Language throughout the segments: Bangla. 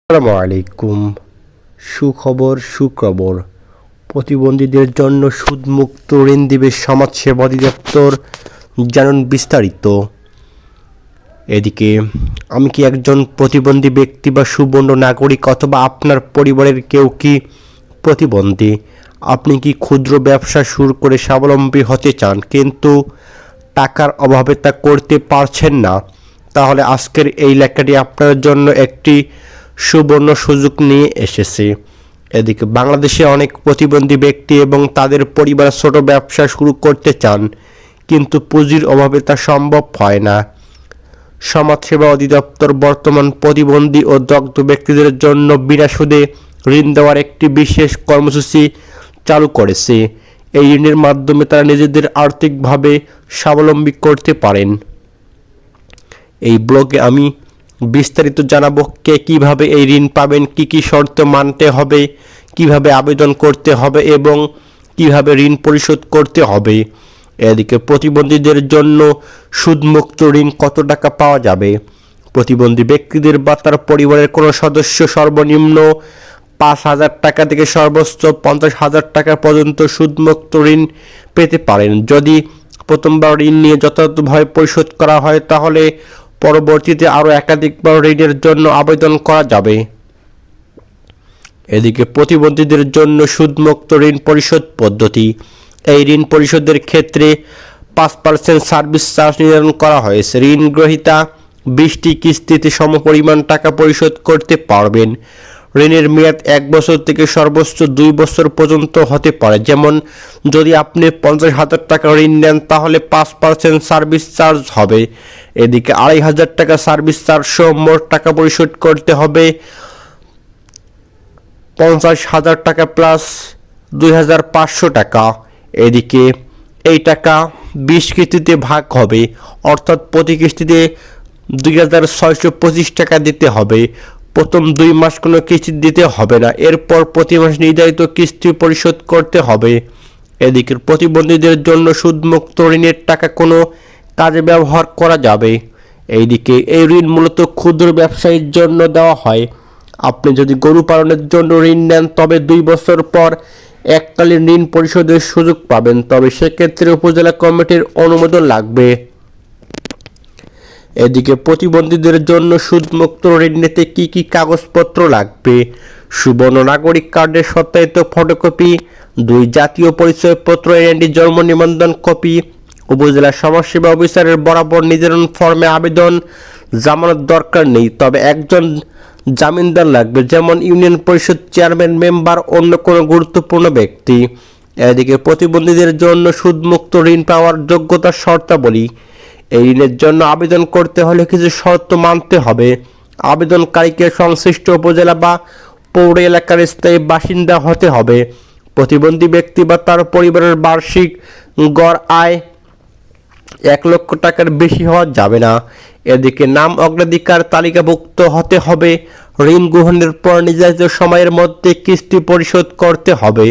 আসসালামু আলাইকুম। সুখবর প্রতিবন্ধীদের জন্য সুদমুক্ত ঋণ দিবে সমাজসেবা অধিদপ্তর, জানুন বিস্তারিত। এদিকে আমি কি একজন প্রতিবন্ধী ব্যক্তি বা সুবর্ণ নাগরিক, অথবা আপনার পরিবারের কেউ কি প্রতিবন্ধী? আপনি কি ক্ষুদ্র ব্যবসা শুরু করে স্বাবলম্বী হতে চান কিন্তু টাকার অভাবে তা করতে পারছেন না? তাহলে আজকের এই লেখাটি আপনার জন্য একটি সুবর্ণ সুযোগ নিয়ে এসেছে। এদিকে বাংলাদেশে অনেক প্রতিবন্ধী ব্যক্তি এবং তাদের পরিবার ছোট ব্যবসা শুরু করতে চান, কিন্তু পুঁজির অভাবে তা সম্ভব হয় না। সমাজসেবা অধিদপ্তর বর্তমান প্রতিবন্ধী ও দগ্ধ ব্যক্তিদের জন্য বিনা সুদে ঋণ দেওয়ার একটি বিশেষ কর্মসূচি চালু করেছে। এই ঋণের মাধ্যমে তারা নিজেদের আর্থিকভাবে স্বাবলম্বী করতে পারেন। এই ব্লগে আমি বিস্তারিত জানাবো কে কিভাবে এই ঋণ পাবেন, কি কি শর্ত মানতে হবে, কিভাবে আবেদন করতে হবে এবং কিভাবে ঋণ পরিশোধ করতে হবে। এদিকে প্রতিবন্ধীদের জন্য সুদমুক্ত ঋণ কত টাকা পাওয়া যাবে? প্রতিবন্ধী ব্যক্তিদের বা তার পরিবারের কোনো সদস্য সর্বনিম্ন 5,000 টাকা থেকে সর্বোচ্চ 50,000 টাকা পর্যন্ত সুদমুক্ত ঋণ পেতে পারেন। যদি প্রথমবার ঋণ নিয়ে যথাযথভাবে পরিশোধ করা হয়, তাহলে পরবর্তীতে আরও একাধিকবার ঋণের জন্য আবেদন করা যাবে। এদিকে প্রতিবন্ধীদের জন্য সুদমুক্ত ঋণ পরিশোধ পদ্ধতি। এই ঋণ পরিশোধের ক্ষেত্রে 5% সার্ভিস চার্জ নির্ধারণ করা হয়েছে। ঋণ গ্রহীতা 20টি কিস্তিতে সমপরিমাণ টাকা পরিশোধ করতে পারবেন। ঋণের মেয়াদ 1 বছর থেকে সর্বোচ্চ 2 বছর পর্যন্ত হতে পারে। যেমন, যদি আপনি 50,000 টাকা ঋণ নেন তাহলে 5% সার্ভিস চার্জ হবে। এদিকে 2,500 টাকা সার্ভিস চার্জ সহ মোট টাকা পরিশোধ করতে হবে 50,000 টাকা প্লাস 2,500 টাকা। এদিকে এই টাকা 20 কিস্তিতে ভাগ হবে, অর্থাৎ প্রতি কিস্তিতে 2,625 টাকা দিতে হবে। প্রথম 2 মাস কোনো কিস্তি দিতে হবে না, এরপর প্রতি মাস নির্ধারিত কিস্তি পরিশোধ করতে হবে। এদিকে প্রতিবন্ধীদের জন্য সুদমুক্ত ঋণের টাকা কোনো কাজে ব্যবহার করা যাবে। এইদিকে এই ঋণ মূলত ক্ষুদ্র ব্যবসায়ীর জন্য দেওয়া হয়। আপনি যদি গরু পালনের জন্য ঋণ নেন তবে 2 বছর পর এককালীন ঋণ পরিশোধের সুযোগ পাবেন, তবে সেক্ষেত্রে উপজেলা কমিটির অনুমোদন লাগবে। এদিকে প্রতিবন্ধীদের জন্য সুদমুক্ত ঋণ নিতে কি কি কাগজপত্র লাগবে? সুবর্ণ নাগরিক কার্ডের সত্যায়িত ফটোকপি, 2 জাতীয় পরিচয়পত্র, এনআইডি জন্ম নিবন্ধন কপি, উপজেলা সমাজসেবা অফিসারের বরাবর নির্ধারণ ফর্মে আবেদন। জামানত দরকার নেই, তবে একজন জামিনদার লাগবে, যেমন ইউনিয়ন পরিষদ চেয়ারম্যান, মেম্বার, অন্য কোনো গুরুত্বপূর্ণ ব্যক্তি। এদিকে প্রতিবন্ধীদের জন্য সুদমুক্ত ঋণ পাওয়ার যোগ্যতার শর্তাবলী। এই ঋণের জন্য আবেদন করতে হলে কিছু শর্ত মানতে হবে। আবেদনকারীকে সংশ্লিষ্ট উপজেলা বা পৌর এলাকার স্থায়ী বাসিন্দা হতে হবে। প্রতিবন্ধী ব্যক্তি বা তার পরিবারের বার্ষিক গড় আয় 1 লক্ষ টাকার বেশি হওয়া যাবে না। এদিকে নাম অগ্রাধিকার তালিকাভুক্ত হতে হবে। ঋণ গ্রহণের পর নির্ধারিত সময়ের মধ্যে কিস্তি পরিশোধ করতে হবে।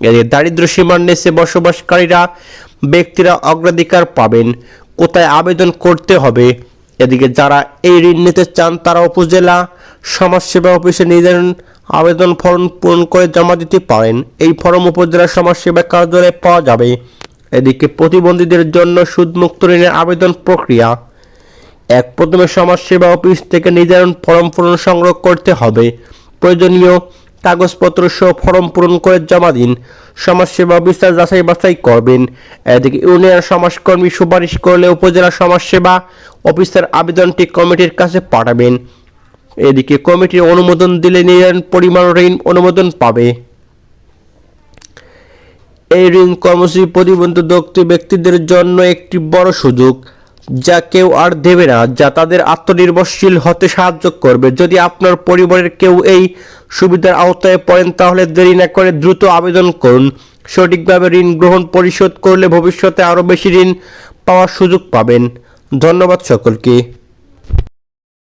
এদিকে দারিদ্র্য সীমার নিচে বসবাসকারীরা ব্যক্তিরা অগ্রাধিকার পাবেন। কোথায় আবেদন করতে হবে? এদিকে যারা এই ঋণ নিতে চান তারা উপজেলা সমাজসেবা অফিসে নির্ধারণ আবেদন ফর্ম পূরণ করে জমা দিতে পারেন। এই ফর্ম উপজেলা সমাজসেবা কার্যালয়ে পাওয়া যাবে। এদিকে প্রতিবন্ধীদের জন্য সুদমুক্ত ঋণের আবেদন প্রক্রিয়া। প্রথমে সমাজসেবা অফিস থেকে নির্ধারণ ফর্ম পূরণ সংগ্রহ করতে হবে। প্রয়োজনীয় কাগজপত্র সহ ফর্ম পূরণ করে জমা দিন। সমাজসেবা অফিসার যাচাই বাছাই করবেন। এদিকে ইউনিয়ন সমাজকর্মী সুপারিশ করলে উপজেলা সমাজসেবা অফিসার আবেদনটি কমিটির কাছে পাঠাবেন। এদিকে কমিটির অনুমোদন দিলে নির্ধারণ পরিমাণ ঋণ অনুমোদন পাবে। এই ঋণ কর্মসূচি প্রতিবন্ধী দগ্ধ ব্যক্তিদের জন্য একটি বড় সুযোগ, যা কেউ আর দেবে না, যা তাদের আত্মনির্ভরশীল হতে সাহায্য করবে। যদি আপনার পরিবারের কেউ এই সুবিধার আওতায় পড়েন তাহলে দেরি না করে দ্রুত আবেদন করুন। সঠিকভাবে ঋণ গ্রহণ পরিশোধ করলে ভবিষ্যতে আরও বেশি ঋণ পাওয়ার সুযোগ পাবেন। ধন্যবাদ সকলকে।